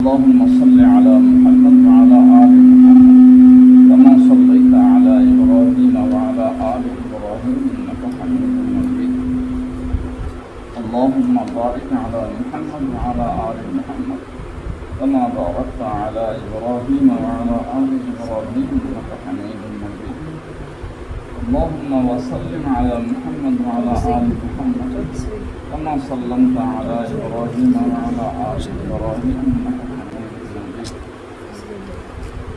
اللهم صل على محمد وعلى آل محمد كما صليت على إبراهيم وعلى آل إبراهيم إنك حميد مجيد. اللهم بارك على محمد وعلى آل محمد كما باركت على إبراهيم وعلى آل إبراهيم إنك حميد مجيد. اللهم وسلم على محمد وعلى آل محمد كما سلمت على إبراهيم وعلى آل إبراهيم إنك حميد مجيد.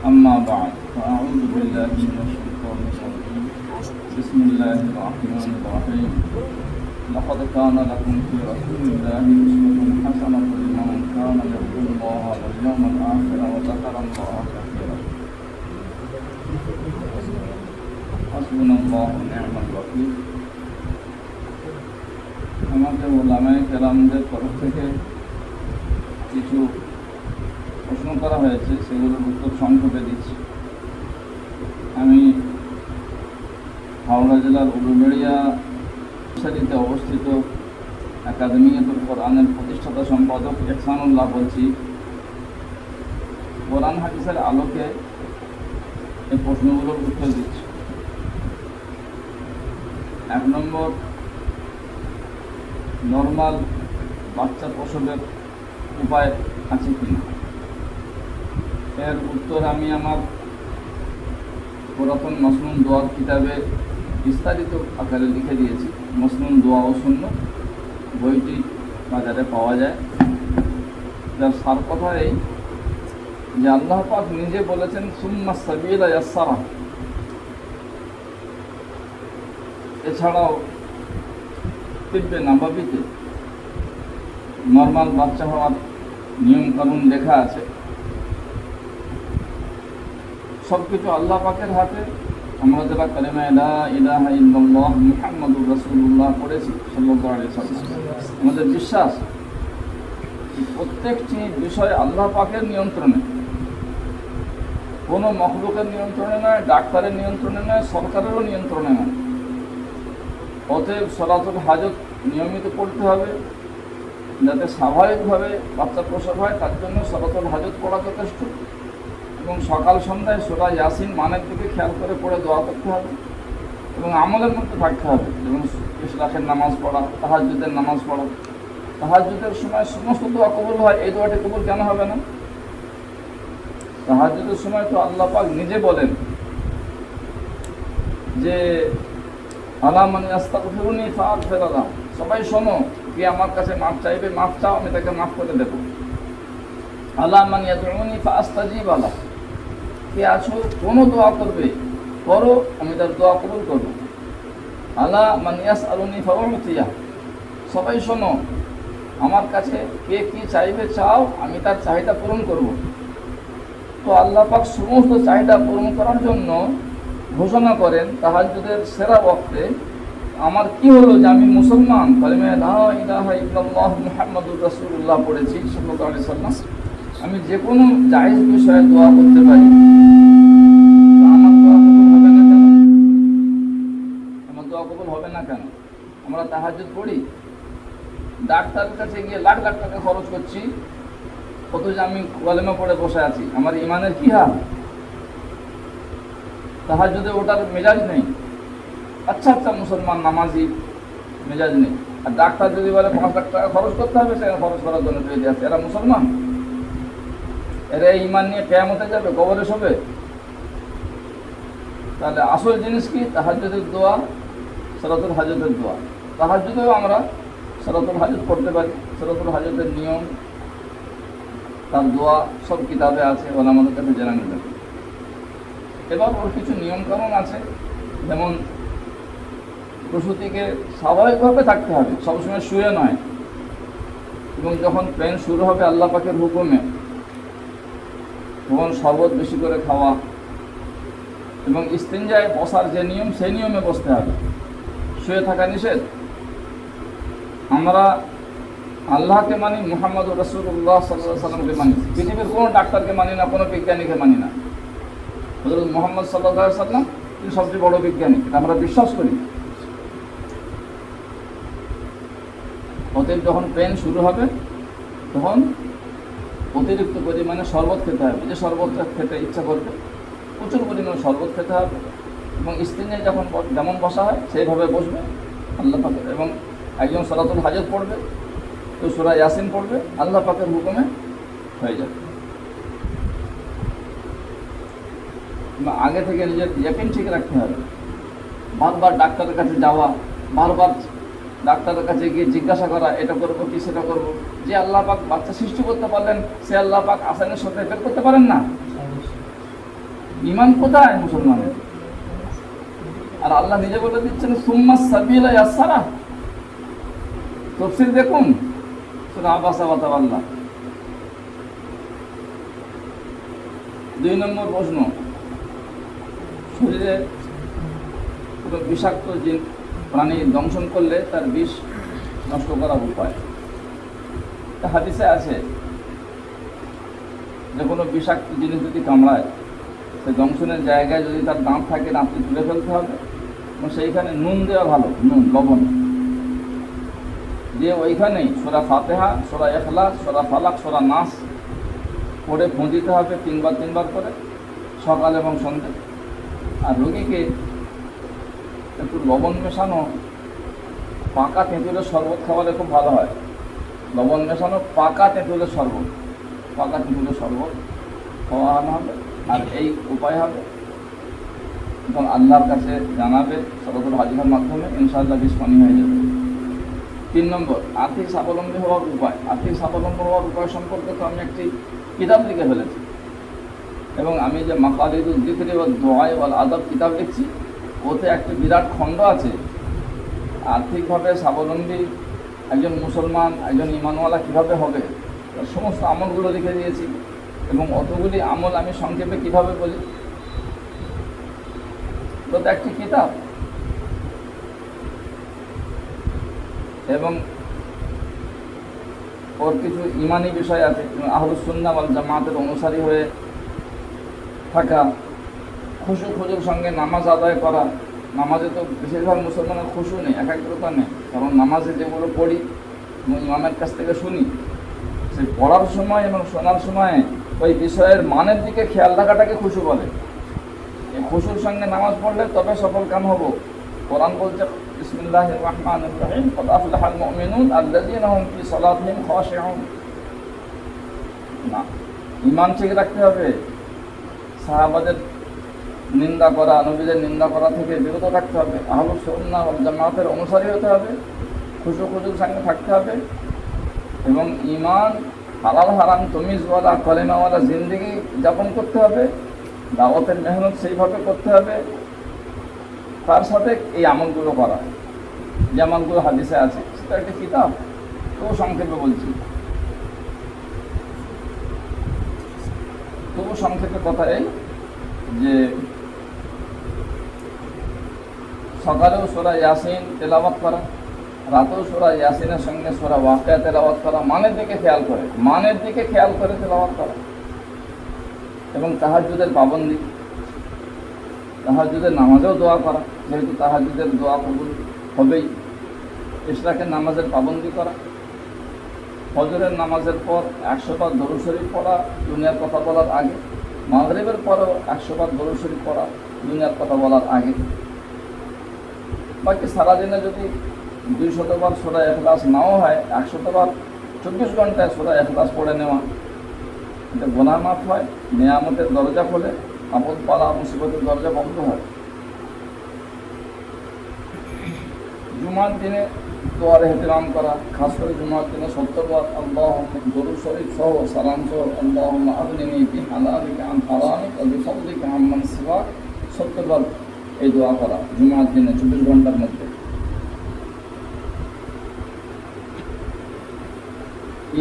أما بعد فأعوذ بالله من الشيطان الرجيم. بسم الله الرحمن الرحيم. لقد كان لكم في رسول الله أسوة حسنة لمن كان يرجو الله واليوم الآخر وذكر الله كثيرا. حسبنا الله ونعم الوكيل. আমাদের ওলামায়ে কেরামদের তরফ থেকে কিছু প্রশ্ন করা হয়েছে, সেগুলোর উত্তর সংক্ষেপে দিচ্ছি। আমি হাওড়া জেলার উলুবেড়িয়া সারিতে অবস্থিত একাডেমিয়াতুল কোরআনের প্রতিষ্ঠাতা সম্পাদক ইহসানুল্লাহ বলছি। কোরআন হাদিসের আলোকে এই প্রশ্নগুলোর উত্তর দিচ্ছি। 1 নম্বর, নর্মাল বাচ্চা প্রসবের উপায় আছে কিনা? এর উত্তর আমি আমার পুরাতন মসনুন দোয়ার কিতাবে বিস্তারিত আকারে লিখে দিয়েছি। মসনুন দোয়া ও সুন্নাত বইটি বাজারে পাওয়া যায়। যার সার কথা এই যে আল্লাহ পাক নিজে বলেছেন সুম্মা সাবিলা ইয়াসসারা। এছাড়াও তিব্বে নাবাবিতে নর্মাল বাচ্চা হওয়ার নিয়ম কানুন লেখা আছে। সব কিছু আল্লাহ পাকের হাতে। আমরা যারা কালেমা লা ইলাহা ইল্লাল্লাহ মুহাম্মাদুর রাসূলুল্লাহ পড়েছি সাল্লাল্লাহু আলাইহি ওয়াসাল্লাম, আমাদের বিশ্বাস প্রত্যেকটি বিষয় আল্লাহ পাকের নিয়ন্ত্রণে, কোনো মখলুকের নিয়ন্ত্রণে নয়, ডাক্তারের নিয়ন্ত্রণে নয়, সরকারেরও নিয়ন্ত্রণে নয়। অতএব সলাতুল হাজত নিয়মিত পড়তে হবে, যাতে স্বাভাবিকভাবে বাচ্চা প্রসব হয়। তার জন্য সলাতুল হাজত পড়া যথেষ্ট, এবং সকাল সন্ধ্যায় সূরা ইয়াসিন মানের দিকে খেয়াল করে পড়ে দোয়া করতে হবে, এবং আমলের মধ্যে থাকতে হবে। যেমন ইশরাকের নামাজ পড়া, তাহাজ্জুদের নামাজ পড়া। তাহাজ্জুদের সময় সমস্ত দোয়া কবুল হয়, এই দোয়াটি কবুল কেন হবে না? তাহাজ্জুদের সময় তো আল্লাহ পাক নিজে বলেন যে আলা মান ইস্তাগফিরুনি ফাগফির লাহু। সবাই শোনো, কে আমার কাছে মাফ চাইবে, মাফ চাও, আমি তাকে মাফ করে দেব। আলা মান ইয়াদউনি ফাআস্তাজিব লাহু। কে আছো, কোনো দোয়া করবে করো, আমি তার দোয়া কবুল করব। আলা মান ইয়াসআলুনি ফাউতিয়া। সবাই শোনো, আমার কাছে কে কি চাইবে চাও, আমি তার চাহিদা পূরণ করব। তো আল্লাহ পাক সমস্ত চাহিদা পূরণ করার জন্য ঘোষণা করেন তাহাজ্জুদের সেরা ওয়াক্তে, আমার কি হলো যে আমি মুসলমান, কালেমা লা ইলাহা ইল্লাল্লাহ মুহাম্মাদুর রাসূলুল্লাহ পড়েছি সাল্লাল্লাহু আলাইহি ওয়াসাল্লাম, আমি যে কোনো জায়েজ বিষয়ে দোয়া করতে পারি। আমার দোয়া কবুল হবে না কেন? আমার দোয়া কবুল হবে না কেন? আমরা তাহাজ্জুদ পড়ি, ডাক্তারের কাছে গিয়ে লাখ লাখ টাকা খরচ করছি, অথচ আমি কালেমা পড়ে বসে আছি। আমার ইমানের কি হাল? তাহাজ্জুদে ওটার মেজাজ নেই। আচ্ছা মুসলমান নামাজি, মেজাজ নেই। আর ডাক্তার যদি বলে 5 লাখ টাকা খরচ করতে হবে, সেখানে খরচ করার জন্য তৈরি আছে। এরা মুসলমান? এরা ইমান নিয়ে কিয়ামতে যাবে, কবরে শোবে? তাহলে আসল জিনিস কি? তাহাজ্জুদের দোয়া, সলাতুল হাজতের দোয়া। তাহাজ্জুদেও আমরা সলাতুল হাজত পড়তে পারি। সলাতুল হাজতের নিয়ম, তার দোয়া সব কিতাবে আছে, ওলামাদের কাছে জেনে নেবেন। এবার ওর কিছু নিয়মকানুন আছে, যেমন প্রসূতিকে স্বাভাবিকভাবে থাকতে হবে, সবসময় শুয়ে নয়, এবং যখন পেন শুরু হবে আল্লাহ পাকের হুকুমে, তখন শরবত বেশি করে খাওয়া, এবং ইস্তিনজায় বসার যে নিয়ম সেই নিয়মে বসতে হবে। শুয়ে থাকা নিষেধ। আমরা আল্লাহকে মানি, মুহাম্মদুর রাসূলুল্লাহ সাল্লাল্লাহু আলাইহি ওয়াসাল্লামকে মানি। পৃথিবীর কোনো ডাক্তারকে মানি না, কোনো বিজ্ঞানীকে মানি না। হযরত মুহাম্মদ সাল্লাল্লাহু আলাইহি ওয়াসাল্লাম তিনি সবচেয়ে বড় বিজ্ঞানী, এটা আমরা বিশ্বাস করি। অতএব যখন পেন শুরু হবে তখন অতিরিক্ত পরিমাণে শরবত খেতে হবে, যে শরবতটা খেতে ইচ্ছা করবে প্রচুর পরিমাণে শরবত খেতে হবে, এবং স্ত্রী যখন যেমন বসা হয় সেইভাবে বসবে আল্লাহ পাকের, এবং একজন সূরাতুল হাজর পড়বে, তো সূরা ইয়াসিন পড়বে, আল্লাহ পাকের হুকুমে হয়ে যাবে। আগে থেকে নিজের ইয়াকিন ঠিক রাখতে হবে। বারবার ডাক্তারের কাছে যাওয়া, বারবার ডাক্তারের কাছে গিয়ে জিজ্ঞাসা করা এটা করবো কি সেটা করবো, যে আল্লাহ পাক বাচ্চা সৃষ্টি করতে পারলেন সে আল্লাহ পাক আসানের সাথে বের করতে পারেন না? ঈমান কোথায় মুসলমানের? আর আল্লাহ নিজে বলে দিচ্ছেন সুম্মা সাবিলা ইয়াসসারা, তাফসীর দেখুন সূরা আবাসা ওয়া তাওয়াল্লা। 2 নম্বর প্রশ্ন, শরীরে কোনো বিষাক্ত প্রাণী দংশন করলে তার বিষ নষ্ট করার উপায়। হাদিসে আছে যে কোনো বিষাক্ত জিনিস যদি কামড়ায়, সে দংশনের জায়গায় যদি তার দাঁত থাকে দাঁতটি তুলে ফেলতে হবে, এবং সেইখানে নুন দেওয়া ভালো, নুন লবণ দিয়ে ওইখানেই সূরা ফাতিহা, সূরা ইখলাস, সূরা ফালাক, সূরা নাস পড়ে ফুঁদিতে হবে 3 বার করে সকাল এবং সন্ধ্যে। আর রোগীকে একটু লবণ মেশানো পাকা তেঁতুলের শরবত খাওয়ালে খুব ভালো হয়। লবণ মেশানো পাকা তেঁতুলের শরবত খাওয়ানো হবে, আর এই উপায় হবে এবং আল্লাহর কাছে জানাবে সূরাতুল হাজরের মাধ্যমে, ইনশাআল্লাহ বিষ পানি হয়ে যাবে। 3 নম্বর, আর্থিক স্বাবলম্বী হওয়ার উপায়। আর্থিক স্বাবলম্বী হওয়ার উপায় সম্পর্কে তো আমি একটি কিতাব লিখে ফেলেছি, এবং আমি যে মাকালিদুল যিকরি ওয়াদ দুআ ওয়াল আদাব কিতাব লিখছি, ওতে একটি বিরাট খণ্ড আছে আর্থিকভাবে স্বাবলম্বী একজন মুসলমান, একজন ঈমানওয়ালা কীভাবে হবে, তার সমস্ত আমলগুলো লিখে দিয়েছি। এবং অতগুলি আমল আমি সংক্ষেপে কীভাবে বলি, তো একটি কিতাব। এবং ওর কিছু ইমানি বিষয় আছে, আহলুস সুন্নাহ ওয়াল জামাতের অনুসারী হয়ে থাকা, খুশুর সঙ্গে নামাজ আদায় করা। নামাজে তো বেশিরভাগ মুসলমানের খুশু নেই, একাগ্রতা নেই, কারণ নামাজে যেগুলো পড়ি এবং ইমামের কাছ থেকে শুনি, সেই পড়ার সময় এবং শোনার সময় ওই বিষয়ের মানের দিকে খেয়াল রাখাটাকে খুশু বলে। এই খুশুর সঙ্গে নামাজ পড়লে তবে সফল কাম হব। কোরআন বলছে বিসমিল্লাহির রহমানির রহিম, ক্বাদ আফলাহাল মুমিনুন আল্লাযীনা হুম ফি সালাতিহিম খাশিউন। না, ঈমান ঠিক রাখতে হবে। সাহাবাদের নিন্দা করা, নবীদের নিন্দা করা থেকে বিরত থাকতে হবে। আহলুস সুন্নাহ ওয়াল জামাতের অনুসারী হতে হবে, খুশুর সঙ্গে থাকতে হবে, এবং ঈমান হালাল হারাম তমিজওয়ালা কলেমাওয়ালা জিন্দেগি যাপন করতে হবে। দাওয়াতের মেহনত সেইভাবে করতে হবে, তার সাথে এই আমলগুলো করা, যে আমলগুলো হাদিসে আছে। সেটা একটা কিতাব, তবু সংক্ষেপে বলছি, কথা এই যে সকালেও সূরা ইয়াসিন তেলাওয়াত করা, রাতেও সূরা ইয়াসিনের সঙ্গে সূরা ওয়াকিয়া তেলাওয়াত করা, মানের দিকে খেয়াল করে তেলাওয়াত করা। এবং তাহাজ্জুদের পাবন্দি, তাহাজ্জুদের নামাজেও দোয়া করা, যেহেতু তাহাজ্জুদের দোয়া কবুল হবেই। ইশরাকের নামাজের পাবন্দি করা, ফজরের নামাজের পর 100 বার দরুদ শরীফ পড়া দুনিয়ার কথা বলার আগে, মাগরিবের পরও 100 বার দরুদ শরীফ পড়া দুনিয়ার কথা বলার আগে। বাকি সারাদিনে যদি 200 বার সূরা ইখলাস নাও হয়, 100 বার 24 ঘন্টায় সূরা ইখলাস পড়ে নেওয়া, এটা গুনাহ মাফ হয়, নিয়ামতের দরজা খোলে, আপদ পালা মুসিবতের দরজা বন্ধ হয়। জুমার দিনে দোয়ার এহতিরাম করা, খাস করে জুমার দিনে 70 বার আল্লাহুম্মা দরুদ শরীফ সহ সালাম সহ আল্লাহুম্মা আগনিনি বিহালালিকা আন হারামিকা ওয়া বিফদলিকা আম্মান সিওয়াক 70 বার এই দোয়া করা জুমার দিনে 24 ঘন্টার মধ্যে।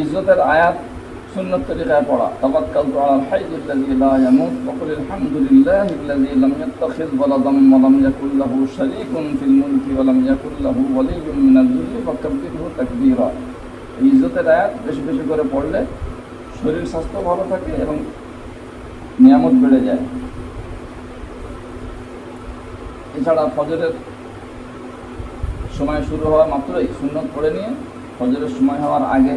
ইজ্জতের আয়াত সুন্নত তরিকায় পড়া, তাওয়াক্কালতু আলাল হাইয়্যিল্লাযী লা ইয়ামুত ওয়া কুল আলহামদুলিল্লাহিল্লাযী লাম ইয়াত্তাখিয ওয়ালাদাম ওয়া লাম ইয়াকুল লাহু শারীকুন ফিল মুলকি ওয়া লাম ইয়াকুল লাহু ওয়ালিয়্যুম মিনাল যুল্লি ফাকাব্বিরহু তাকবীরা। ইজ্জতের আয়াত বেশি বেশি করে পড়লে শরীর স্বাস্থ্য ভালো থাকে এবং নিয়ামত বেড়ে যায়। এছাড়া ফজরের সময় শুরু হওয়া মাত্রই সুন্নত পড়ে নিয়ে ফজরের সময় হওয়ার আগে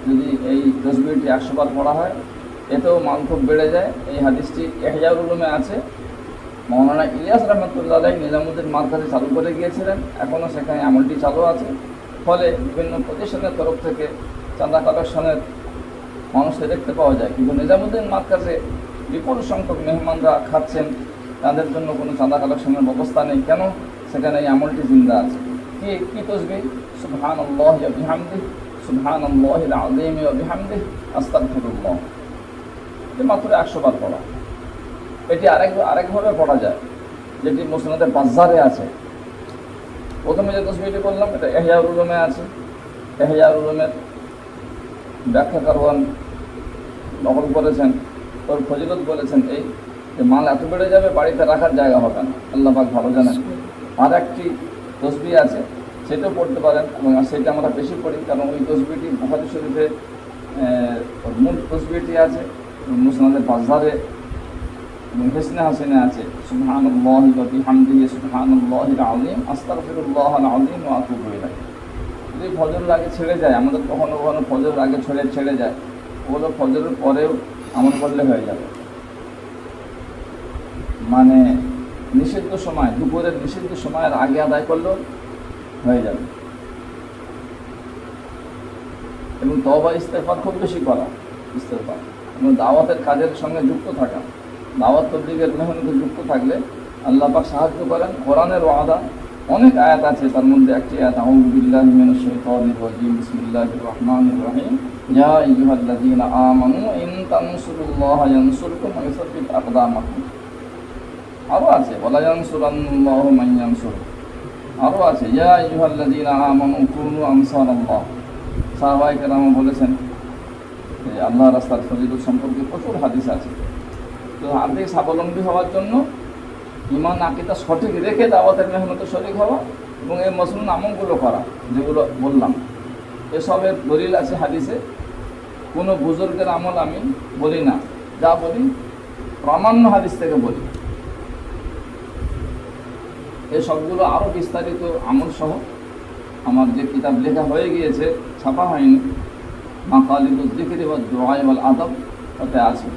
যদি এই তসবিহটি 100 বার পড়া হয় এতেও মান খুব বেড়ে যায়। এই হাদিসটি ইহয়াউল উলুমে আছে। মৌলানা ইলিয়াস রহমতুল্লাহ আলাইহি নিজামুদ্দিন মার্কাজে চালু করে গিয়েছিলেন, এখনও সেখানে আমলটি চালু আছে। ফলে বিভিন্ন প্রতিষ্ঠানের তরফ থেকে চাঁদা কালেকশনের মানুষকে দেখতে পাওয়া যায়, কিন্তু নিজামুদ্দিন মার্কাজে বিপুল সংখ্যক মেহমানরা খাচ্ছেন, তাদের জন্য কোনো চাঁদা কালেকশনের ব্যবস্থা নেই। কেন? সেখানে এই আমলটি জিন্দা আছে। কি তসবিহ? সুবহানাল্লাহি ওয়া বিহামদিহি, সুবহানাল্লাহিল আযীম ওয়া বিহামদিহি, আস্তাগফিরুল্লাহ। এটি মাত্র 100 বার পড়া। এটি আরেকভাবে পড়া যায়, যেটি মুসনাদে বাজ্জারে আছে। প্রথমে যে তসবিহটি বললাম এটা ইহয়াউল উলুমে আছে। ইহয়াউল উলুমের ব্যাখ্যাকারগণ নকল করেছেন, ওর ফজিলত বলেছেন এই যে মাল এত বেড়ে যাবে বাড়িতে রাখার জায়গা হবে না, আল্লাহ পাক ভালো জানেন। আর একটি তসবিহ আছে, সেটাও পড়তে পারেন, এবং সেটা আমরা বেশি পড়ি, কারণ ওই তসবিহটি বুখারী শরীফে মূল তসবিহটি আছে, মুসনাদে বাজ্জারে এবং হিসনে হাসিনে আছে। সুবহানাল্লাহি ওয়া বিহামদিহি, সুবহানাল্লাহিল আযীম, আস্তাগফিরুল্লাহাল আযীম ওয়া আতুবু ইলাইহি। যদি ফজরের আগে ছেড়ে যায়, আমাদের কখনো কখনো ফজরের আগে ছেড়ে যায়, ওগুলো ফজরের পরেও আমল করলে হয়ে যাবে। মানে নিষিদ্ধ সময়, দুপুরের নিষিদ্ধ সময়ের আগে আদায় করলেও হয়ে যাবে। এবং তওবা ইস্তেগফার খুব বেশি করা, ইস্তেগফার এবং দাওয়াতের কাজের সঙ্গে যুক্ত থাকা, দাওয়াত তাবলীগের মেহনতে যুক্ত থাকলে আল্লাহ পাক সাহায্য করেন। কোরআনের ওয়াদা অনেক আয়াত আছে, তার মধ্যে একটি আয়াত আউযু বিল্লাহি মিনাশ শাইতানির রাজিম, বিসমিল্লাহির রহমানির রহিম, ইয়া আইয়ুহাল্লাযীনা আমানু ইন তানসুরুল্লাহা ইয়ানসুরকুম ওয়া ইউসাব্বিত আকদামাকুম। আরও আছে ওয়ালা ইয়ানসুরাল্লাহু মান ইয়ানসুর। আরও আছে ইয়া আইয়ুহাল্লাযীনা আমানু কুনু আনসারাল্লাহ। সাহাবায়ে কেরাম বলেছেন যে আল্লাহ রাস্তার ফজিলত সম্পর্কে প্রচুর হাদিস আছে। তো আর্থিক স্বাবলম্বী হওয়ার জন্য ইমান আকীদা সঠিক রেখে দাওয়াতের মেহনতে শরীক হওয়া এবং এই মাসনুন আমলগুলো করা, যেগুলো বললাম, এসবের দলিল আছে হাদিসে। কোনো বুজুর্গের আমল আমি বলি না, যা বলি প্রামাণ্য হাদিস থেকে বলি। এই সবগুলো আরও বিস্তারিত আমল সহ আমার যে কিতাব লেখা হয়ে গিয়েছে, ছাপা হয়নি, মাকালিদুজ যিকরি ওয়াদ দুআ ওয়াল আদব, ওতে আছে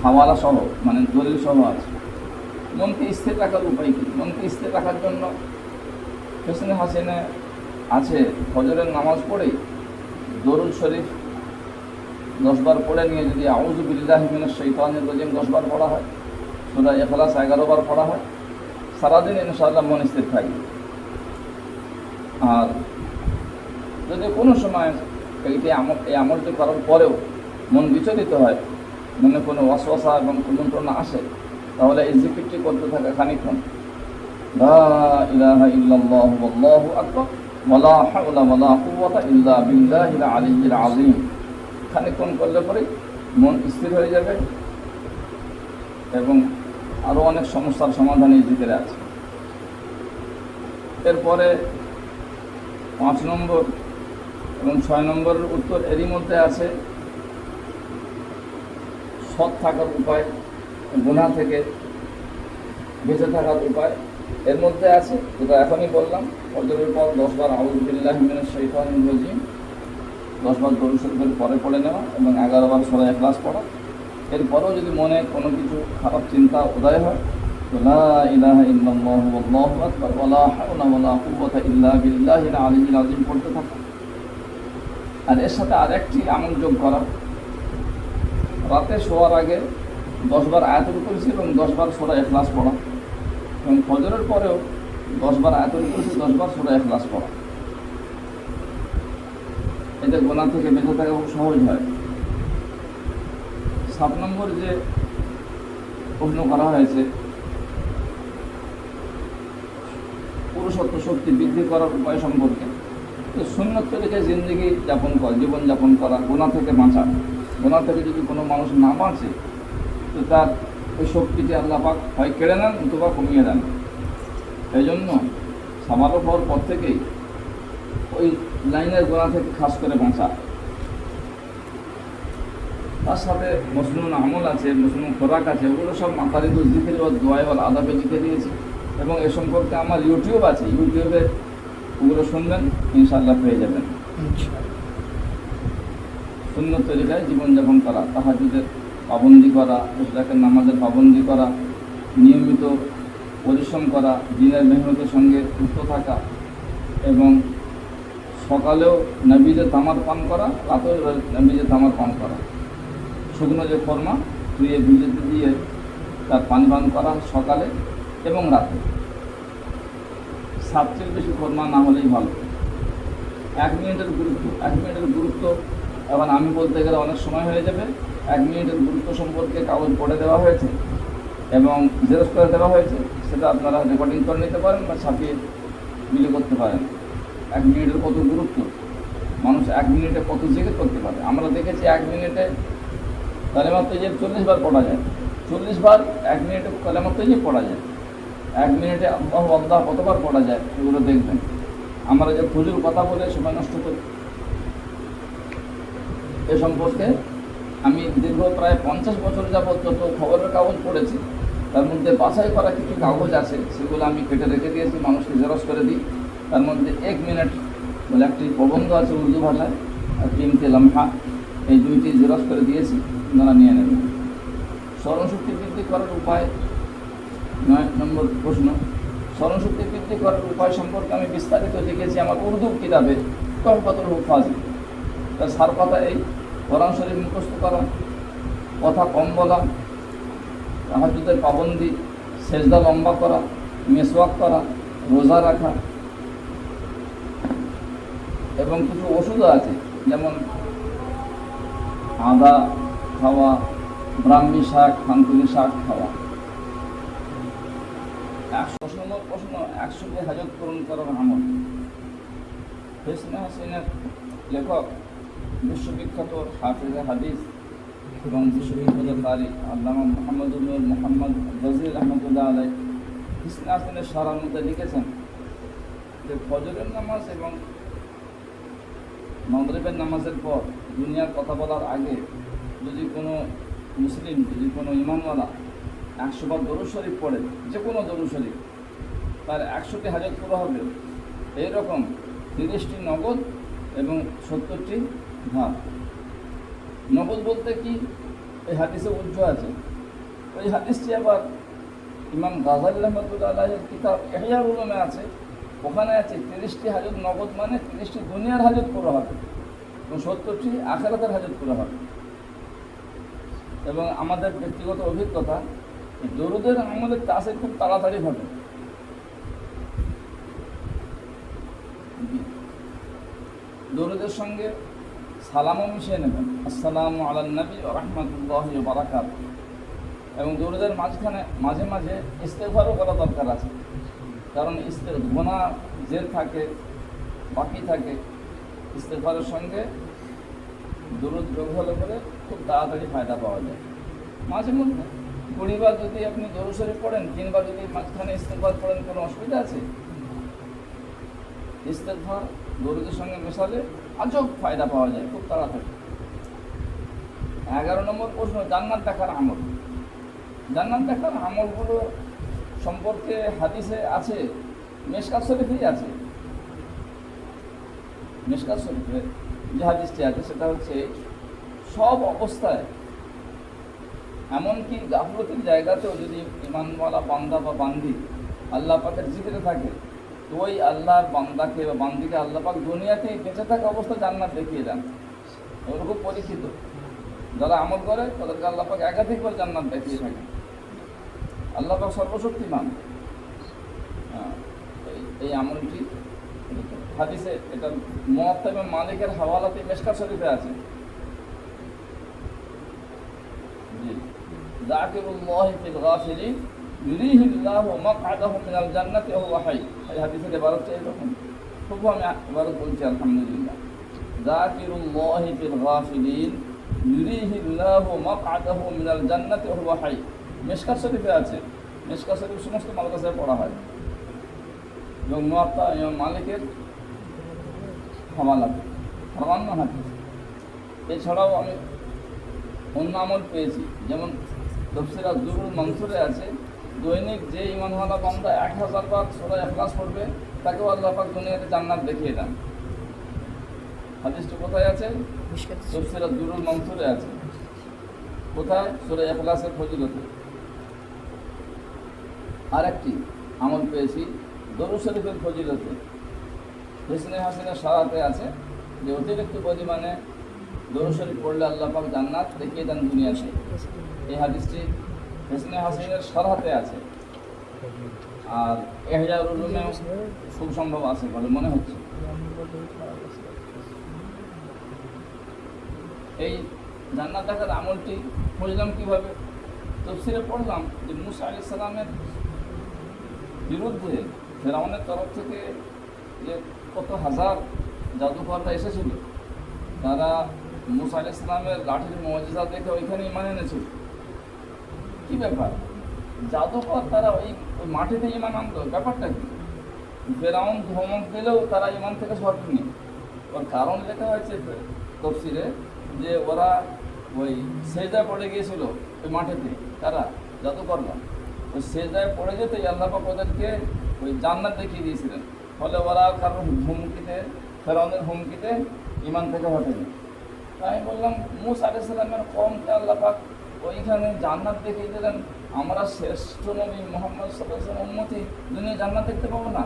হাওয়ালা সহ, মানে দলিল সহ আছে। মনকে স্থির রাখার উপায় কী? মনকে স্থির রাখার জন্য হিসনে হাসিনে আছে, ফজরের নামাজ পড়েই দরুদ শরীফ 10 বার পড়ে নিয়ে যদি আউযু বিল্লাহি মিনাশ শাইতানির রাজিম 10 বার পড়া হয়, সূরা ইখলাস 11 বার পড়া হয়, সারাদিন ইনশাআল্লাহ মন স্থির থাকবে। আর যদি কোনো সময় এই আমলটি করার পরেও মন বিচলিত হয়, মনে কোনো ওয়াসওয়াসা এবং কুমন্ত্রণা আসে, তাহলে এই জিকিরটি করতে থাকে খানিকক্ষণ, লা ইলাহা ইল্লাল্লাহু ওয়াল্লাহু আকবার ওয়া লা হাওলা ওয়া লা কুওয়াতা ইল্লা বিল্লাহিল আলিয়্যিল আযীম। খানিকক্ষণ করলে পরে মন স্থির হয়ে যাবে এবং আরও অনেক সমস্যার সমাধান এই জিকিরে আছে। এরপরে 5 নম্বর এবং 6 নম্বরের উত্তর এরই মধ্যে আছে। সৎ থাকার উপায়, গুনাহ থেকে বেঁচে থাকার উপায় এর মধ্যে আছে, যেটা এখনই বললাম। ফজরের পর 10 বার আউযু বিল্লাহি মিনাশ শাইতানির রাজিম 10 বার দরুদ শরীফের পরে পড়ে নেওয়া এবং 11 বার সূরা ইখলাস পড়া। এরপরেও যদি মনে কোনো কিছু খারাপ চিন্তা উদয় হয়, তো লা ইলাহা ইল্লাল্লাহু ওয়াল্লাহু আকবার ওয়া লা হাওলা ওয়া লা কুওয়াতা ইল্লা বিল্লাহিল আলিয়্যিল আযীম পড়তে থাকা। আর এর সাথে আরেকটি আমল যোগ করা, রাতে শোয়ার আগে 10 বার আয়াতুল কুরসি এবং 10 বার সূরা ইখলাস পড়া, এবং ফজরের পরেও 10 বার আয়াতুল কুরসি 10 বার সূরা ইখলাস পড়া। এতে গুনাহ থেকে বেঁচে থাকা খুব সহজ হয়। 7 নম্বর যে প্রশ্ন করা হয়েছে, পুরুষত্ব শক্তি বৃদ্ধি করার উপায় সম্পর্কে, তো সুন্নত তরিকায় জীবনযাপন করা, গুনাহ থেকে বাঁচা। গুনাহ থেকে যদি কোনো মানুষ না বাঁচে, তো তার ওই শক্তিটি আল্লাহ পাক হয় কেড়ে নেন অথবা কমিয়ে দেন। এই জন্য সাবালক হওয়ার পর থেকেই ওই লাইনের গুনাহ থেকে খাস করে বাঁচা। তার সাথে মসনুন আমল আছে, মসনুন খোরাক আছে, ওগুলো সব মাকালিদুজ যিকরি ওয়াদ দুআ ওয়াল আদাবে লিখে দিয়েছি। এবং এ সম্পর্কে আমার ইউটিউব আছে, ইউটিউবে ওগুলো শুনবেন, ইনশাআল্লাহ পেয়ে যাবেন। সুন্নত তরিকায় জীবনযাপন করা, তাহাজ্জুদের পাবন্দি করা, ইশরাকের নামাজের পাবন্দি করা, নিয়মিত পরিশ্রম করা, দিনের মেহনতের সঙ্গে যুক্ত থাকা এবং সকালেও নবীজের তামার পান করা, রাতেও নবীজের তামার পান করা, শুকনো যে খরমা ধুয়ে ভিজেতে দিয়ে তার পানি পান করা সকালে এবং রাতে। 7টির বেশি খরমা না হলেই ভালো। 1 মিনিটের গুরুত্ব এখন আমি বলতে গেলে অনেক সময় হয়ে যাবে। 1 মিনিটের গুরুত্ব সম্পর্কে কাগজ পড়ে দেওয়া হয়েছে এবং জেরক্স করে দেওয়া হয়েছে, সেটা আপনারা রেকর্ডিং করে নিতে পারেন বা ছাপিয়ে বিলি করতে পারেন। 1 মিনিটের কত গুরুত্ব, মানুষ 1 মিনিটে কত জিকির করতে পারে। আমরা দেখেছি 1 মিনিটে কালেমা তৈয়ব 40 বার পড়া যায়। 40 বার 1 মিনিটে কালেমা তৈয়ব পড়া যায়। 1 মিনিটে আল্লাহু আল্লাহ কতবার পড়া যায় এগুলো দেখবেন। আমরা যে ফুজুর কথা বলে সময় নষ্ট করি, এ সম্পর্কে আমি দীর্ঘ প্রায় 50 বছর যাবৎ যত খবরের কাগজ পড়েছি, তার মধ্যে বাছাই করা কিছু কাগজ আছে, সেগুলো আমি কেটে রেখে দিয়েছি, মানুষকে জেরক্স করে দিই। তার মধ্যে 1 মিনিট বলে একটি প্রবন্ধ আছে উর্দু ভাষায়, আর কিমতে লম্হা, এই 2টি জেরক্স করে দিয়েছি, আপনারা নিয়ে নেবেন। স্মরণশক্তি বৃদ্ধি করার উপায়, 9 নম্বর প্রশ্ন। স্মরণশক্তি বৃদ্ধি করার উপায় সম্পর্কে আমি বিস্তারিত লিখেছি আমার উর্দু কিতাবে তহফাতুল হুফাজ। তার সার কথা এই: কোরআন শরীফ মুখস্থ করা, কথা কম বলা, তাহাজ্জুদের পাবন্দি, সেজদা লম্বা করা, মেসওয়াক করা, রোজা রাখা এবং কিছু ওষুধও আছে, যেমন আদা খাওয়া, ব্রাহ্মী শাক, থানকুনি শাক খাওয়া। 100 নম্বর প্রশ্ন: 100টি হাজত পূরণ করার আমল। হিসনে হাসিনের লেখক বিশ্ববিখ্যাত হাফিজে হাদিস এবং বিশ্ববিখ্যাত কারি আল্লামা মোহাম্মদ গজী রহমতুল্লাহ আলাইহি হিসনে হাসিনের সারার মধ্যে লিখেছেন যে ফজরের নামাজ এবং মাগরিবের নামাজের পর দুনিয়ার কথা বলার আগে যদি কোনো মুসলিম, যদি কোনো ইমানওয়ালা 100 বার দরুদ শরীফ পড়ে, যে কোনো দরুদ শরীফ, তার 100টি হাজত পুরো হবে। এইরকম 30টি নগদ এবং 70টি ধার। নগদ বলতে কি, এই হাদিসে উজ্জ আছে। ওই হাদিসটি আবার ইমাম গাজালি রহমতুল্লাহ আলাইহির কিতাব ইহয়া উলুমে আছে। ওখানে আছে 30টি হাজত নগদ মানে 30টি দুনিয়ার হাজত পুরো হবে এবং 70টি আখিরাতের হাজত পুরো হবে। এবং আমাদের ব্যক্তিগত অভিজ্ঞতা, দরুদের আমাদের তাসির খুব তাড়াতাড়ি ঘটে। দরুদের সঙ্গে সালামও মিশিয়ে নেবেন, আসসালামু আলান নবী ওয়া রাহমাতুল্লাহি ওয়া বারাকাতুহু। এবং দরুদের মাঝখানে মাঝে মাঝে ইস্তেগফারও করা দরকার আছে, কারণ গুনাহ যে থাকে, বাকি থাকে। ইস্তেগফারের সঙ্গে দরুদ ব্যবহার করে খুব তাড়াতাড়ি ফায়দা পাওয়া যায়। মাঝে মধ্যে 20 বার যদি আপনি দরুদ শরীফ পড়েন, 3 বার যদি মাঝখানে ইস্তেগফার পড়েন, কোনো অসুবিধা আছে? ইস্তেগফার দরুদের সঙ্গে মেশালে আজব ফায়দা পাওয়া যায় খুব তাড়াতাড়ি। 11 নম্বর প্রশ্ন: জান্নাত দেখার আমল। জান্নাত দেখার আমলগুলো সম্পর্কে হাদিসে আছে, মিশকাত শরীফেই আছে। মিশকাত শরীফে যে হাদিসটি আছে সেটা হচ্ছে, সব অবস্থায়, এমনকি গাফলতির জায়গাতেও যদি ইমানওয়ালা বান্দা বা বান্দি আল্লাহ পাকের জিকিরে থাকে, তো ওই আল্লাহর বান্দাকে বা বান্দিকে আল্লাহ পাক দুনিয়াতেই বেঁচে থাকা অবস্থায় জান্নাত দেখিয়ে দেন। ওগুলো খুব পরীক্ষিত। যারা আমল করে তাদেরকে আল্লাহ পাক একাধিকবার জান্নাত দেখিয়ে থাকেন। আল্লাহ পাক সর্বশক্তিমান। এই আমলটি হাদিসে, এটা মুওয়াত্তা এবং মালিকের হাওয়ালাতে মিশকাত শরীফে আছে। জি, যাকিরুল্লাহি ফিল গাফিলিন ইউরিহিল্লাহু মাকআদাহু মিনাল জান্নাতি ওয়া হুয়া হাই। এই হাদিসের ইবারতটা এরকম। খুব আমি ইবারত বলছি আলহামদুলিল্লাহ। যাকিরুল্লাহি ফিল গাফিলিন ইউরিহিল্লাহু মাকআদাহু মিনাল জান্নাতি ওয়া হুয়া হাই। মিশকাত শরীফে আছে। মিশকাত শরীফ সমস্ত মাদ্রাসায় পড়া হয় এবং মুওয়াত্তা ইমাম মালিকের হাওয়ালাতে প্রামাণ্য হাদিস। এছাড়াও আমি অন্য আমল পেয়েছি, যেমন তাফসীর আদ-দুরুল মানসুরে আছে, দৈনিক যে ঈমানওয়ালা বান্দা 1000 বার সূরা ইখলাস পড়বে, তাকেও আল্লাহ পাক দুনিয়াতে জান্নাত দেখিয়ে দেন। হাদিসটি কোথায় আছে? তাফসীর দুরুল মানসুরে আছে। কোথায়? সূরা ইখলাসের ফজিলতে। আরেকটি আমল পেয়েছি দরুদ শরীফের ফজিলতে। হিসনে হাসিনের সারাতে আছে যে অতিরিক্ত পরিমাণে দরুদ শরীফ পড়লে আল্লাহ পাক জান্নাত দেখিয়ে দেন দুনিয়াতে। এই হাদিসটি হিসনে হাসিনের সারাতে আছে, আর ইহয়াউল উলুমেও খুব সম্ভব আছে বলে মনে হচ্ছে। এই জান্নাত দেখার আমলটি বুঝলাম কীভাবে? তাফসীরে পড়লাম যে মুসা আলাইহিস সালামের বিরুদ্ধে ফেরাউনের তরফ থেকে যে কত হাজার জাদুকররা এসেছিল, তারা মুসা আলাইহিস সালামের লাঠির মুজিজা দেখে ওইখানে ঈমান এনেছিল। কী ব্যাপার? জাদুকর তারা ওই মাটিতে ঈমান আনতো, ব্যাপারটা কি? ফেরাউন ধমক দিলেও তারা ঈমান থেকে সরেনি। ওর কারণ লেখা হয়েছে তাফসীরে যে ওরা ওই সেজদায় পড়ে গিয়েছিল ওই মাটিতে, তারা জাদুকররা ওই সেজদায় পড়ে যেতেই আল্লাহ পাক ওদেরকে ওই জান্নাত দেখিয়ে দিয়েছিলেন। ফলে ওরা কারণ হুমকিতে, ফেরাউনের হুমকিতে ঈমান থেকে হটেনি। তাই আমি বললাম মুসা আলাইহিস সালামের কওমকে আল্লাহ পাক ওইখানে জান্নাত দেখিয়ে দিলেন, আমরা শ্রেষ্ঠ নবী মুহাম্মদ সাল্লাল্লাহু আলাইহি ওয়াসাল্লাম উম্মতি দুনিয়া জান্নাত দেখতে পাবো না?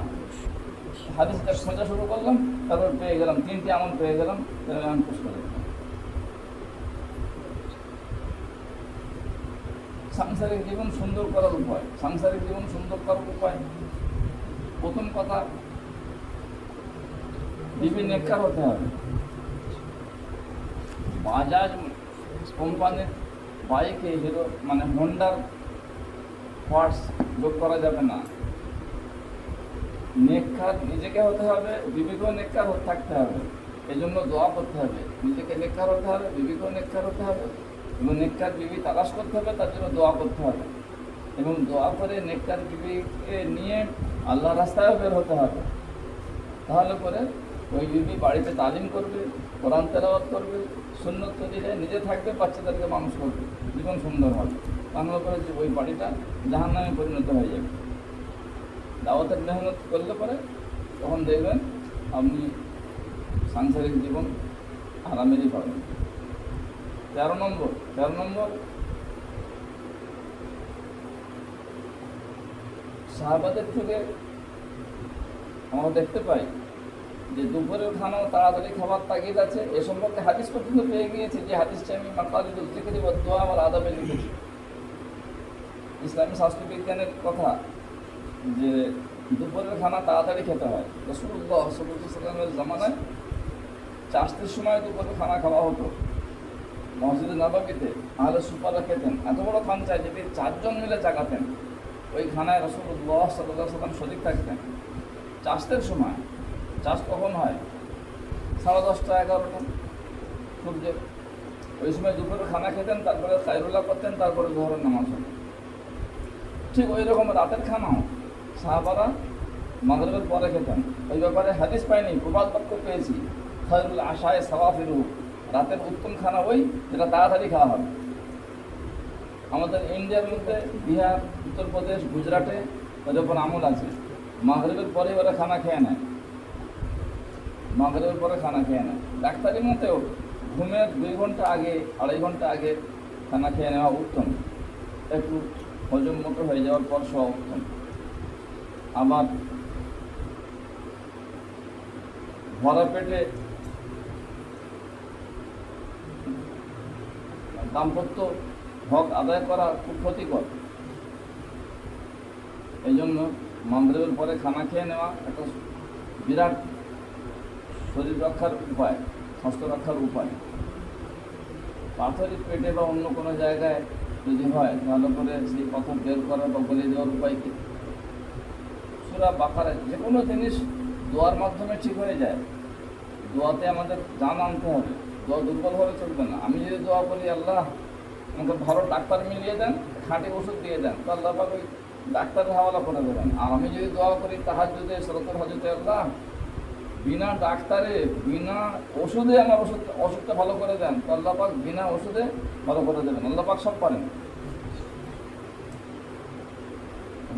হাদিসটা খোঁজা শুরু করলাম, তারপর পেয়ে গেলাম, 3টি আমল পেয়ে গেলাম। আমি খুশ করে সাংসারিক জীবন সুন্দর করার উপায়। সাংসারিক জীবন সুন্দর করার উপায়, প্রথম কথা, বিবি নেককার হতে হবে। বাজাজ কোম্পানির বাইকে হিরো মানে হোন্ডার পার্টস যোগ করা যাবে না। নেককার নিজেকে হতে হবে, বিবিকেও নেককার থাকতে হবে। এই জন্য দোয়া করতে হবে, নিজেকে নেককার হতে হবে, বিবিকেও নেককার হতে হবে, এবং নেককার বিবি তালাশ করতে হবে, তার জন্য দোয়া করতে হবে, এবং দোয়া করে নেককার বিবিকে নিয়ে আল্লাহর রাস্তায় বের হতে হবে। তাহলে করে ওই বিবি বাড়িতে তালিম করবে, কোরআন তেলাওয়াত করবে, সুন্নত তরিকায় নিজে থাকবে, বাচ্চাদেরকে মানুষ করবে, জীবন সুন্দর হবে। তাহলে করে যে ওই বাড়িটা জাহান্নামে পরিণত হয়ে যাবে। দাওয়াতের মেহনত করলে পরে তখন দেখবেন আপনি সাংসারিক জীবন আরামেরই পাবেন। 13 নম্বর সাহাবাদের থেকে আমরা দেখতে পাই যে দুপুরের খানাও তাড়াতাড়ি খাবার তাগিদ আছে। এ সম্পর্কে হাদিস পর্যন্ত পেয়ে গিয়েছে, যে হাদিসটা আমি মাকালিদুল যিকরি ওয়াদ দুআ ওয়াল আদাবে লিখেছি। ইসলামী স্বাস্থ্যবিজ্ঞানের কথা যে দুপুরের খানা তাড়াতাড়ি খেতে হয়। রাসূলুল্লাহ সাল্লাল্লাহু আলাইহি ওয়াসাল্লামের জামানায় 4টের সময় দুপুরের খানা খাওয়া হতো। মসজিদে নববীতে আহলে সুফারা খেতেন, এত বড় খানচায় যদি 4 জন মিলে চাকাতেন, ওই খানায় রাসূলুল্লাহ সাল্লাল্লাহু আলাইহি ওয়াসাল্লাম শরীক থাকতেন। চাষতের সময়, চাষ কখন হয়? 10:30 11টা সূর্য, ওই সময় দুপুরে খানা খেতেন, তারপরে খায়রুল্লাহ করতেন, তারপরে জোহরের নামাজ হতো। ঠিক ওই রকম রাতের খানাও সাহাবারা মাগরিবের পরে খেতেন। ওই ব্যাপারে হাদিস পাইনি, প্রবাদ বাক্য পেয়েছি, খায়রুল আশায়ে সাওয়াফিরু, রাতের উত্তম খানা ওই যেটা তাড়াতাড়ি খাওয়া হবে। আমাদের ইন্ডিয়ার মধ্যে বিহার, উত্তরপ্রদেশ, গুজরাটে ওদের উপর আমল আছে, মাগরিবের পরে ওরা খানা খেয়ে নেয়, মাগরিবের পরে খানা খেয়ে নেয়। ডাক্তারি মতেও ঘুমের 2 ঘন্টা আগে, 2.5 ঘন্টা আগে খানা খেয়ে নেওয়া উত্তম, একটু হজম মতো হয়ে যাওয়ার পর শোয়া উত্তম। আবার ভরা পেটে দাম্পত্য হক আদায় করা খুব ক্ষতিকর। এই জন্য মাগরিবের পরে খানা খেয়ে নেওয়া একটা বিরাট শরীর রক্ষার উপায়, স্বাস্থ্য রক্ষার উপায়। পাথরের পেটে বা অন্য কোনো জায়গায় যদি হয়, তাহলে করে সেই পাথর বের করা বা গলে দেওয়ার উপায় কি? সূরা বাকারায় যে কোনো জিনিস দোয়ার মাধ্যমে ঠিক হয়ে যায়। দোয়াতে আমাদের জান আনতে হবে, দোয়া দুর্বল হলে চলবে না। আমি যদি দোয়া করি আল্লাহ আমাকে ভালো ডাক্তার মিলিয়ে দেন, খাঁটি ওষুধ দিয়ে দেন, তো আল্লাহ পাক ওই ডাক্তারের হাওয়ালা করে দেবেন। আর আমি যদি দোয়া করি তাহাজ্জুদে, সলাতুল হাজতে, আল্লাহ বিনা ডাক্তারে, বিনা ওষুধে আমার অসুখটা ভালো করে দেন, তো আল্লাহ পাক বিনা ওষুধে ভালো করে দেবেন। আল্লাহ পাক সব পারেন।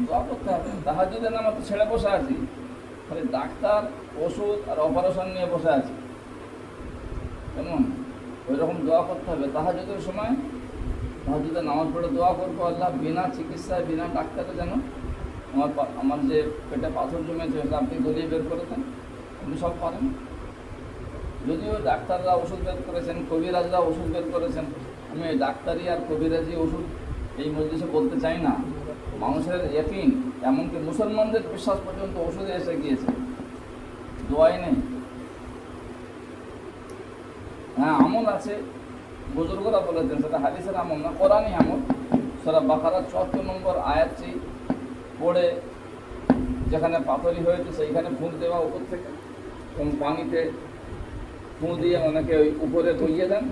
দোয়া করতে হবে। তাহাজ্জুদের নামাজ তো ছেড়ে বসে আছি, খালি ডাক্তার, ওষুধ আর অপারেশন নিয়ে বসে আছি। কেমন ওই রকম দোয়া করতে হবে। তাহাজ্জুদের সময় তাহাজ্জুদে নামাজ পড়ে দোয়া করবো, আল্লাহ বিনা চিকিৎসায় বিনা ডাক্তারে যেন আমার যে পেটে পাথর জমেছে সেটা আপনি গলিয়ে বের করে দেন। আপনি সব পারেন। যদিও ডাক্তাররা ওষুধ বের করেছেন, কবিরাজরা ওষুধ বের করেছেন, আমি এই ডাক্তারি আর কবিরাজি ওষুধ এই মজলিসে বলতে চাই না। মানুষের ইয়াকিন, এমনকি মুসলমানদের বিশ্বাস পর্যন্ত ওষুধে এসে গিয়েছে, দোয়াই নেই। হ্যাঁ, আমল আছে, বুজুর্গরা বলেছেন, সেটা হাদিসের আমল না, কোরআনই আমল। সূরা বাকারার ৭৪ নম্বর আয়াতটি পড়ে যেখানে পাথরি হয়েছে সেইখানে ফুঁক দেওয়া উপর থেকে, এবং পানিতে ফুঁ দিয়ে অনেকে ওই উপরে বইয়ে দেন,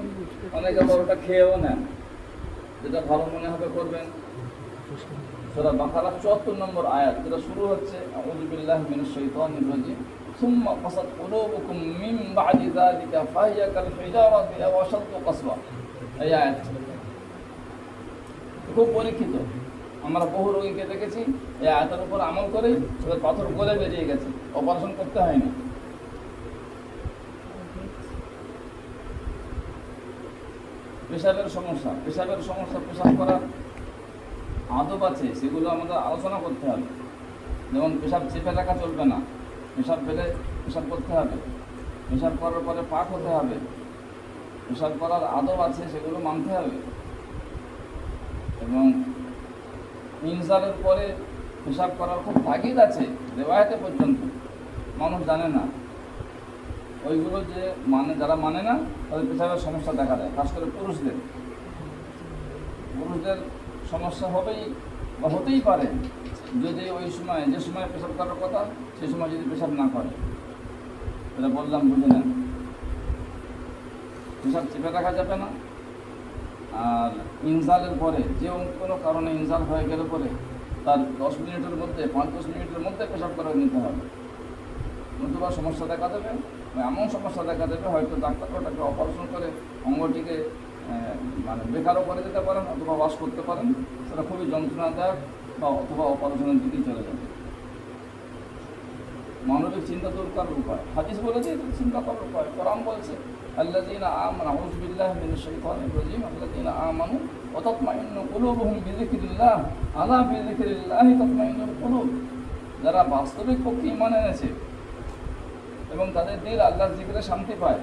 অনেকে আবার ওটা খেয়েও নেন, যেটা ভালো মনে হবে করবেন। সূরা বাকারার ৭৪ নম্বর আয়াত, যেটা শুরু হচ্ছে আউযু বিল্লাহি মিনাশ শাইতানির রাজিম, সুম্মা কাসাত কুলুবুকুম মিন বা'দি যালিকা ফাহিয়া কাল হিজারাতি আও আশাদ্দু কাসওয়া। এই আয়াত খুব পরীক্ষিত। আমরা বহু রোগীকে দেখেছি এই আয়াতের উপর আমল করে ওদের পাথর গলে বেরিয়ে গেছে, অপারেশন করতে হয়নি। পেশাবের সমস্যা, পেশাব করার আদব আছে, সেগুলো আমাদের আলোচনা করতে হবে। যেমন পেশাব চেপে রাখা চলবে না, পেশাব ফেলে পেশাব করতে হবে, পেশাব করার পরে পাক হতে হবে, পেশাব করার আদব আছে, সেগুলো মানতে হবে। এবং ইনজালের পরে পেশাব করার খুব তাগিদ আছে, রিওয়ায়াতে পর্যন্ত, মানুষ জানে না। ওইগুলো যে যারা মানে না তাদের পেশাবের সমস্যা দেখা দেয়, খাস করে পুরুষদের সমস্যা হবেই বা হতেই পারে যদি ওই সময়, যে সময় পেশাব করার কথা সেই সময় যদি পেশাব না করে। এটা বললাম, বুঝে নেন। পেশাব চেপে রাখা যাবে না। আর ইনজালের পরে, যে কোনো কারণে ইনজাল হয়ে গেলে পরে তার 10 মিনিটের মধ্যে, 5-10 মিনিটের মধ্যে পেশাব করে নিতে হবে, নতুবা সমস্যা দেখা দেবে। এমন সমস্যা দেখা দেবে হয়তো ডাক্তার ওটাকে অপারেশন করে অঙ্গটিকে বেকারও করে দিতে পারেন, অথবা ওয়াশ করতে পারেন, সেটা খুবই যন্ত্রণাদায়ক, বা অথবা অপারেশনের দিকেই চলে যাবে। মানবিক চিন্তা দূর করার উপায় হাদিস বলেছে, চিন্তা করার উপায় কোরআন বলছে, আল্লাযীনা আমানু আউযু বিল্লাহি মিনাশ শাইতানির রাজীম, আল্লাযীনা আমানু ওয়া তাতমাইন্নু কুলুবুহুম বিযিকরিল্লাহ, আলা বিযিকরিল্লাহি তাতমাইন্নুল কুলুব। যারা বাস্তবিক পক্ষে ঈমান এনেছে এবং তাদের দিল আল্লাহর জিকিরে শান্তি পায়।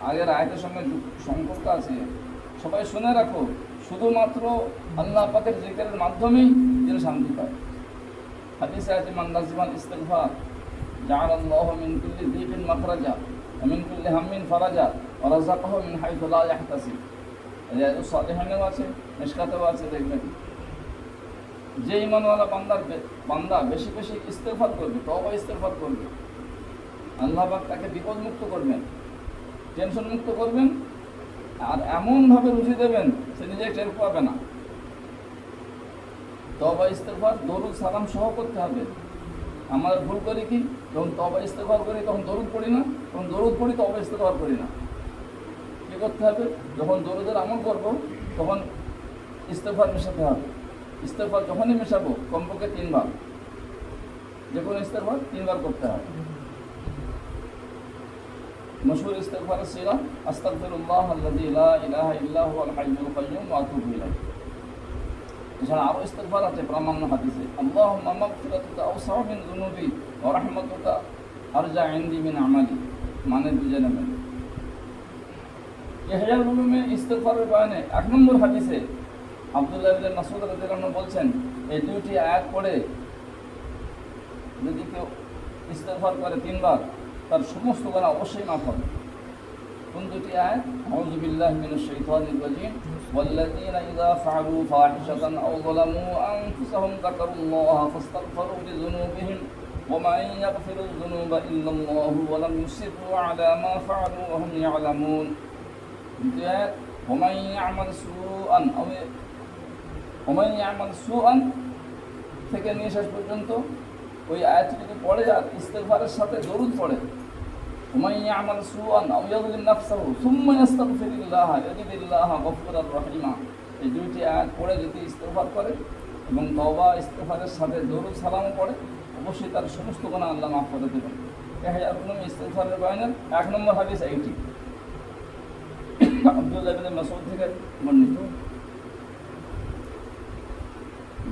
আগের আয়াতের সঙ্গে সম্পর্ক আছে, সবাই শুনে রাখো, শুধুমাত্র আল্লাহ পাকের জিকিরের মাধ্যমেই দিল শান্তি পায়। হাদিসে আছে, মান লাযিমাল ইস্তিগফার জাআলাল্লাহু মিন কুল্লি যিকিন মাখরাজা ওয়া মিন কুল্লি হাম্মিন ফারাজা ওয়া রাযাকাহু মিন হাইথু লা ইয়াহতাসিব। রিয়াদুস সালিহিনেও আছে, মিশকাতেও আছে, দেখবেন। যে ঈমানওয়ালা বান্দা বেশি বেশি ইস্তিগফার করবে, তওবা ইস্তিগফার করবে, আল্লাহ পাক তাকে বিপদমুক্ত করবেন, টেনশন মুক্ত করবেন, আর এমনভাবে রুজি দেবেন সে নিজে টের পাবে না। তওবা ইস্তিগফার দরুদ সালাম সহ করতে হবে। আমরা ভুল করি কি, যখন তওবা ইস্তিগফার করি তখন দরুদ পড়ি না, তখন দরুদ পড়ি তওবা ইস্তিগফার করি না। কী করতে হবে, যখন দরুদের আমল করব তখন ইস্তিগফার মেশাতে হবে। ইস্তিগফার যখনই মেশাবো কমপক্ষে 3 বার, যে কোনো ইস্তিগফার 3 বার করতে হবে। মশহুর ইস্তিগফারের সিরা আস্তাগফিরুল্লাহ আল্লাযী লা ইলাহা ইল্লা হুয়াল হাইয়ুল কাইয়্যুম ওয়া আতুবু ইলাইহি। এছাড়া আরও ইস্তিগফার আছে প্রামাণ্য হাদিসে, আল্লাহুম্মা মাগফিরাতুকা আওসাউ মিন যুনুবি ওয়া রাহমাতুকা আরজা ইনদি মিন আমালি, মানে বুঝে নেবেন। ইহয়াউল উলুমে ইস্তিগফারের বয়ানে 1 নম্বর হাদিসে আব্দুল্লাহ ইবনে মাসউদ রাদিয়াল্লাহু আনহু বলছেন, এই 2টি আয়াত পড়ে যদি কেউ ইস্তিগফার করে 3 বার, তার সমস্ত গুনাহ অবশ্যই মাফ হবে। কোন 2টি আয়াত? আউযু বিল্লাহি মিনাশ শাইতানির রাজীম, ওয়াল্লাযীনা ইযা ফাআলু ফাহিশাতান আও যালামু আনফুসাহুম যাকারুল্লাহা ফাস্তাগফিরু লিযুনুবিহিম ওয়া মান ইয়াগফিরুয যুনুবা ইল্লাল্লাহু ওয়া লাম ইউসিররু আলা মা ফাআলু ওয়া হুম ইয়ালামুন। দ্বিতীয় আয়াত, ওয়া মান ইয়া'মাল সুআন থেকে নিয়ে শেষ পর্যন্ত ওই আয়াতটি যদি পড়ে আর ইস্তিগফারের সাথে দরুদ পড়ে, ওমান ইয়া'মাল সুআন আও ইয়াযলিম নাফসাহু সুম্মা ইয়াস্তাগফিরুল্লাহ ইয়াজিদিল্লাহা গফুরার রহিমা। এই 2টি আয়াত পড়ে যদি ইস্তিগফার করে এবং তওবা ইস্তিগফারের সাথে দরুদ সালামও পড়ে, অবশ্যই তার সমস্ত গুনাহ আল্লাহ মাফ করে দেবেন। ইহয়া উলুম ইস্তিগফারের বয়ানের 1 নম্বর হাদিস এইটি, আব্দুল্লাহ ইবনে মাসউদ থেকে বর্ণিত।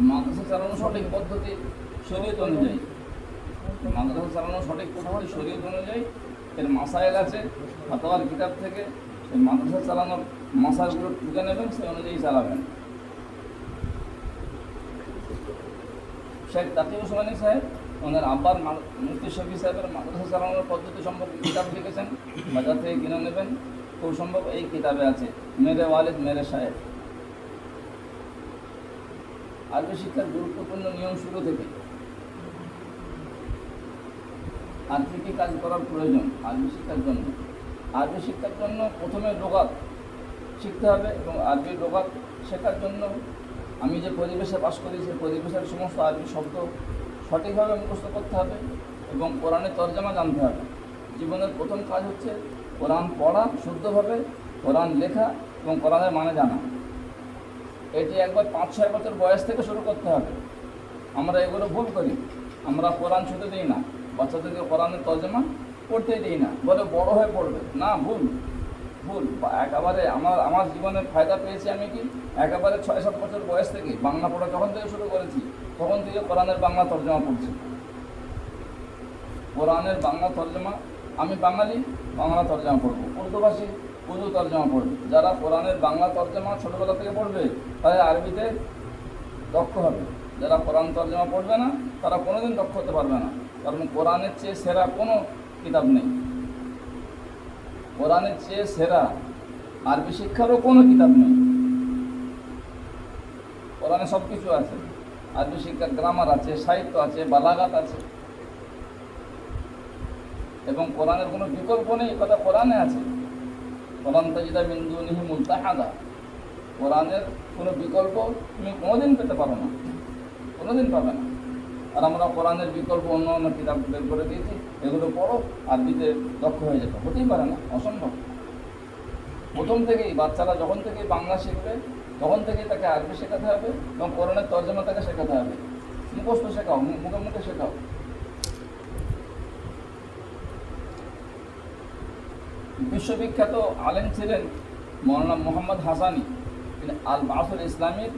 মাদ্রাসা চালানোর সঠিক পদ্ধতি শরীয়ত অনুযায়ী, মাদ্রাসা চালানোর সঠিক পদ্ধতি শরীয়ত অনুযায়ী এর মাসাইল আছে ফাতাওয়ার কিতাব থেকে। এই মাদ্রাসা চালানোর মাসাইলগুলো খুঁজে নেবেন, সেই অনুযায়ী চালাবেন। শেখ তাকি ওসমানী সাহেব ওনার আব্বার মুফতি শফি সাহেবের মাদ্রাসা চালানোর পদ্ধতি সম্পর্কে কিতাব লিখেছেন, বাজার থেকে কিনে নেবেন। খুব সম্ভব এই কিতাবে আছে, মেরে ওয়ালিদ মেরে সাহেব। আরবি শিক্ষার গুরুত্বপূর্ণ নিয়ম শুরু থেকে আর কী কী কাজ করার প্রয়োজন আরবি শিক্ষার জন্য। আরবি শিক্ষার জন্য প্রথমে লোগাত শিখতে হবে, এবং আরবি লোগাত শেখার জন্য আমি যে পরিবেশে বাস করি সেই পরিবেশের সমস্ত আরবি শব্দ সঠিকভাবে মুখস্থ করতে হবে, এবং কোরআনের তর্জমা জানতে হবে। জীবনের প্রথম কাজ হচ্ছে কোরআন পড়া শুদ্ধভাবে, কোরআন লেখা এবং কোরআনের মানে জানা। এটি একবার 5-6 বছর বয়স থেকে শুরু করতে হবে। আমরা এগুলো ভুল করি, আমরা কোরআন ছুটে দিই না, বাচ্চাদেরকে কোরআনের তর্জমা পড়তেই দিই না, বলে বড় হয়ে পড়বে। না, ভুল ভুল। একেবারে আমার জীবনে ফায়দা পেয়েছি আমি কি, একেবারে 6-7 বছর বয়স থেকে বাংলা পড়া যখন থেকে শুরু করেছি তখন থেকে কোরআনের বাংলা তর্জমা পড়ছি। কোরআনের বাংলা তর্জমা, আমি বাঙালি বাংলা তর্জমা পড়বো, উর্দুভাষী উর্দু তর্জমা পড়বে। যারা কোরআনের বাংলা তর্জমা ছোটোবেলা থেকে পড়বে তারা আরবিতে দক্ষ হবে। যারা কোরআন তর্জমা পড়বে না তারা কোনোদিন দক্ষ হতে পারবে না, কারণ কোরআনের চেয়ে সেরা কোনো কিতাব নেই। কোরআনের চেয়ে সেরা আরবি শিক্ষারও কোনো কিতাব নেই। কোরআনে সব কিছু আছে, আরবি শিক্ষার গ্রামার আছে, সাহিত্য আছে, বালাগাত আছে, এবং কোরআনের কোনো বিকল্প নেই, কথা কোরআনে আছে। কোরআন তাজিদা মিন দুনিহি মুলতাহাদা, কোরআনের কোনো বিকল্প তুমি কোনোদিন পেতে পারো না, কোনোদিন পাবে না। আর আমরা কোরআনের বিকল্প অন্য অন্য কিতাব বের করে দিয়েছি, এগুলো পড়ো আরবিতে দক্ষ হয়ে যেতে, হতেই পারে না, অসম্ভব। প্রথম থেকেই বাচ্চারা যখন থেকেই বাংলা শিখবে তখন থেকেই তাকে আরবি শেখাতে হবে, এবং কোরআনের তর্জমা তাকে শেখাতে হবে। মুখস্থ শেখাও, মুখে মুখে শেখাও। বিশ্ববিখ্যাত আলেম ছিলেন মৌলানা মোহাম্মদ হাসানি, তিনি আল বাসুল ইসলামীর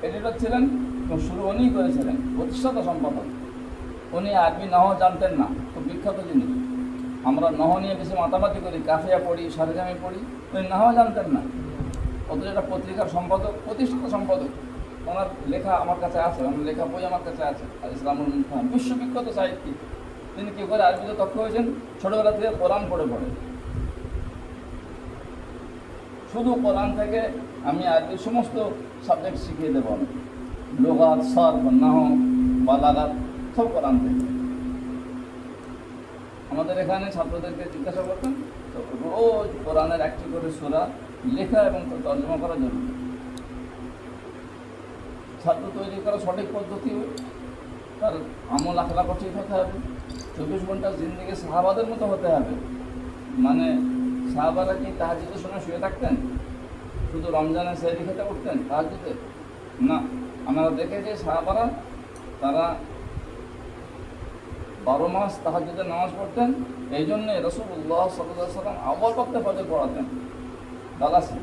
এডিটর ছিলেন, এবং শুরু উনিই করেছিলেন, প্রতিষ্ঠাতা সম্পাদক। উনি আরবি নহো জানতেন না, খুব বিখ্যাত জিনিস। আমরা নহো নিয়ে বেশি মাতামাতি করি, কাফিয়া পড়ি, সারেজামি পড়ি, উনি নহো জানতেন না। অথচ একটা পত্রিকার সম্পাদক, প্রতিষ্ঠাতা সম্পাদক। ওনার লেখা আমার কাছে আছে, ওনার লেখা বই আমার কাছে আছে, আর ইসলামুল মুফহাম, বিশ্ববিখ্যাত সাহিত্যিক। তিনি কী করে আরবিতে দক্ষ হয়েছেন? ছোটোবেলা থেকে কোরআন পড়ে পড়ে। শুধু কোরআন থেকে আমি আরবির সমস্ত সাবজেক্ট শিখিয়ে দেবো, আমি লুগাত, সরফ, নাহু, বালাগাত সব কোরআন থেকে। আমাদের এখানে ছাত্রদেরকে জিজ্ঞাসা করতেন, তো রোজ কোরআনের একটি করে সূরা লেখা এবং তর্জমা করা জরুরি। ছাত্র তৈরি করা সঠিক পদ্ধতি, তার আমল আখলাকও ঠিক হতে হবে। 24 ঘন্টা জিন্দেগি সাহাবাদের মতো হতে হবে। মানে সাহাবারা কি তাহাজ্জুদের সময় শুয়ে থাকতেন? শুধু রমজানে সেহরি খেতে উঠতেন তাহাজ্জুদে? না, আমরা দেখেছি সাহাবারা তারা 12 মাস তাহাজ্জুদের নামাজ পড়তেন। এই জন্যে রাসূলুল্লাহ সাল্লাল্লাহু আলাইহি ওয়াসাল্লাম আউয়াল ওয়াক্তে ফজর পড়াতেন দালাসে,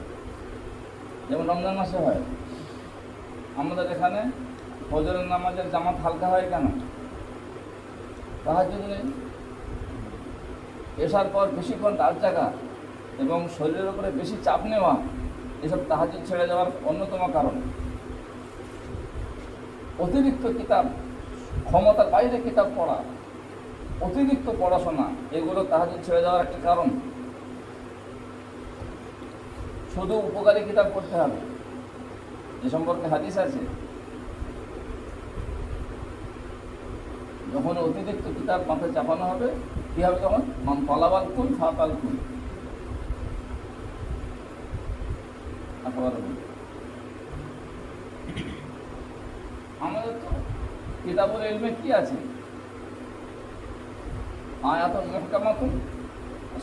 যেমন রমজান মাসে হয়। আমাদের এখানে ফজরের নামাজের জামাত হালকা হয় কেন? তাহাজ্জুদ নেই। এসার পর বেশিক্ষণ রাত জাগা এবং শরীরের উপরে বেশি চাপ নেওয়া, এসব তাহাজ্জুদ ছেড়ে যাওয়ার অন্যতম কারণ। অতিরিক্ত কিতাব, ক্ষমতার বাইরে কিতাব পড়া, অতিরিক্ত পড়াশোনা, এগুলো তাহাজ্জুদ ছেড়ে যাওয়ার একটা কারণ। শুধু উপকারী কিতাব পড়তে হবে, এ সম্পর্কে হাদিস আছে। যখন অতিরিক্ত কিতাব মাথায় চাপানো হবে, কী হবে তখন? মান পালাবাল কুল ফাতাল কুল। আমাদের তো কিতাবুল ইলমে কি আছে? আয়াতুন মুহকামাতুন,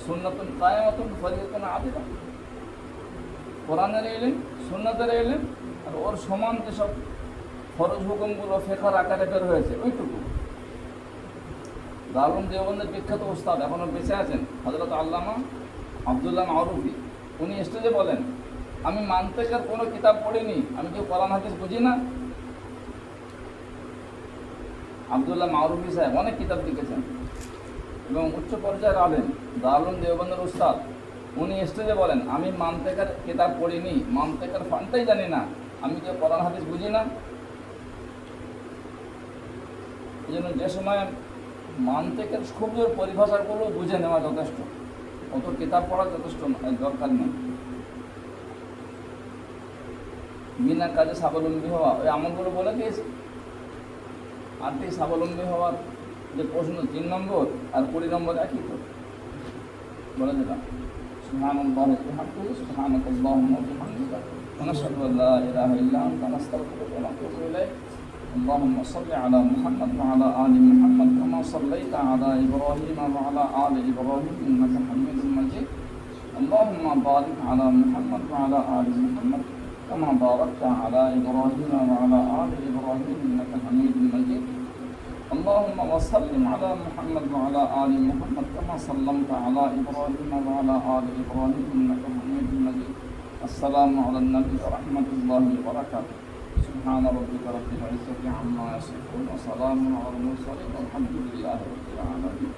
সুন্নাতুন কায়েমাতুন, ফরিদাতুন আদিলা। কোরআনের ইলম, সুন্নাতের ইলম, আর ওর সমান যেসব ফরজ হুকুমগুলো ফিকহের আকারে বের হয়েছে ওইটুকু। দারুল দেওবন্দের বিখ্যাত ওস্তাদ এখনও বেঁচে আছেন হযরত আল্লামা আব্দুল্লাহ মারুফি। উনি স্টেজে বলেন, আমি মান্তেকের কোনো কিতাব পড়িনি, আমি কেউ কোরআন হাদিস বুঝি না। আব্দুল্লাহ মারুফি সাহেব অনেক কিতাব লিখেছেন এবং উচ্চ পর্যায়ের আলেম, দারুল দেওবন্দের উস্তাদ। উনি স্টেজে বলেন, আমি মান্তেকের কিতাব পড়িনি, মান্তেকের ফান্ডটাই জানি না, আমি কেউ কোরআন হাদিস বুঝি না। এই জন্য যে সময় মান্তেকের খুব জোর পরিভাষাগুলো বুঝে নেওয়া যথেষ্ট, অত কিতাব পড়া যথেষ্ট দরকার নেই। বিনা কাজে স্বাবলম্বী হওয়া, ওই আমলগুলো বলে দিয়েছে। আর্থিক স্বাবলম্বী হওয়ার যে প্রশ্ন 3 নম্বর আর 20 নম্বর একই তো বলে দিলাম। সুবহানাল্লাহি ওয়া বিহামদিহি, সুবহানাকাল্লাহুম্মা ওয়া বিহামদিকা, ওয়া নাশহাদু আল লা ইলাহা ইল্লা আনতা, নাস্তাগফিরুকা ওয়া নাতুবু ইলাইক। اللهم صل على محمد وعلى آل محمد كما صليت على إبراهيم وعلى آل إبراهيم إنك حميد مجيد. اللهم بارك على محمد وعلى آل محمد كما باركت على إبراهيم وعلى آل إبراهيم إنك حميد مجيد. اللهم وسلم على محمد وعلى آل محمد كما سلمت على إبراهيم وعلى آل إبراهيم إنك حميد مجيد. السلام على النبي ورحمة الله وبركاته. سبحان ربك رب العزة عما يصفون وسلام على المرسلين والحمد لله رب العالمين.